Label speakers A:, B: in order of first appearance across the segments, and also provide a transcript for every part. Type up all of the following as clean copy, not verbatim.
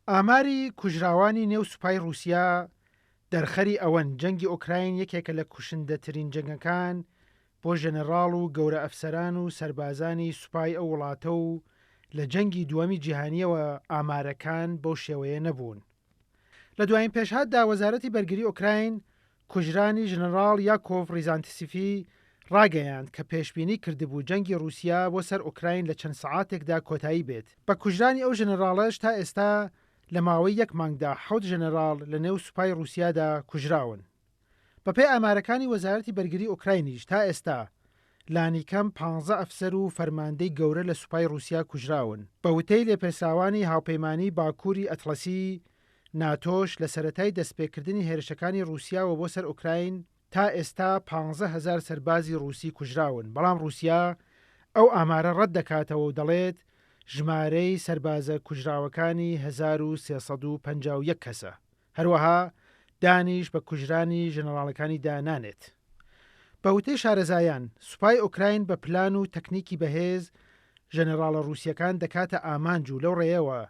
A: ئاماری کوژراوانی نێو سوپای رووسیا دەرخەری ئەوەن جەنگی ئۆکراین یەکێکە لە کوشندەترین جەنگەکان بۆ ژەنەڕاڵ و گەورە ئەفسەران و سەربازانی سوپای ئەو وڵاتە و لە جەنگی دووەمی جیهانیەوە ئامارەکان بەو شێوەیە نەبوون. لە دوایین پێشهاتدا وەزارەتی بەرگری ئۆکراین کوژرانی ژنەڕاڵ یاکۆڤ ڕیزانتسیفی ڕاگەیاند کە پێشبینی کردبوو جەنگی رووسیا بۆ سەر ئۆکراین لە چەند سەعاتێکدا کۆتایی بێت. بە کوژرانی ئەو ژنەڕاڵەش تا ئێستا لە ماوەی یەک مانگدا 7 ژنەڕاڵ لە نێو سوپای رووسیادا کوژراون. بەپێی ئامارەکانی وەزارەتی بەرگری ئۆکراینیش تا ئێستا لانیکەم 15 ئەفسەر و فەرماندەی گەورە لە سوپای رووسیا کوژراون. بە وتەی لێپێسراوانی هاوپەیمانی باکووری ئەتلەسی ناتۆش لە سەرەتای دەستپێکردنی هێرشەکانی رووسیاوە بۆ سەر ئۆکراین تا ئێستا 15,000 سەربازی رووسی کوژراون، بەڵام رووسیا ئەو ئامارە ڕەت دەکاتەوە و دەڵێت ژمارەی سەربازە کوژراوەکانی 1351 کەسە. هەروەها دانیش بە کوژرانی ژنەڕاڵەکانی دانانێت. بە وتەی شارەزایان سوپای ئۆکراین بە پلان و تەکنیکی بەهێز ژەنەڕاڵە رووسیەکان دەکاتە ئامانج و لەو ڕێیەوە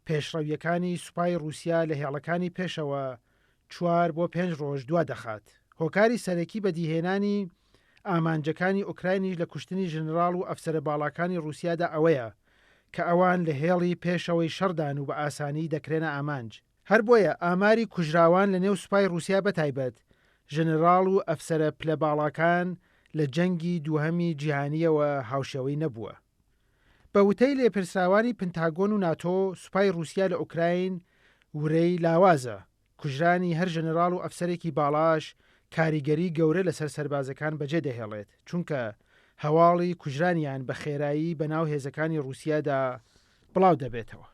A: پێشڕەویەکانی سوپای رووسیا لە هێڵەکانی پێشەوە 4 بۆ 5 ڕۆژ دوا دەخات. هۆکاری سەرەکی بەدیهێنانی ئامانجەکانی ئۆکراینیش لە کوشتنی ژنەڕاڵ و ئەفسەرە باڵاکانی رووسیادا ئەوەیە کە ئەوان لە هێڵی پێشەوەی شەردان و بە ئاسانی دەکرێنە ئامانج. هەر بۆیە ئاماری کوژراوان لە نێو سوپای رووسیا بەتایبەت ژنەڕاڵ و ئەفسەرە پلە باڵاکان لە جەنگی دووهەمی جیهانیەوە هاوشێوەی نەبووە. بە وتەی لێپرسراوانی پنتاگۆن و ناتۆ سوپای رووسیا لە ئۆکراین ورەی لاوازە. کوژرانی هەر ژنەڕاڵ و ئەفسەرێکی باڵاش کاریگەری گەورە لەسەر سەربازەکان بەجێ دەهێڵێت، چونکە هەواڵی کوژرانیان بە خێرایی بەناو هێزەکانی رووسیادا بڵاو دەبێتەوە.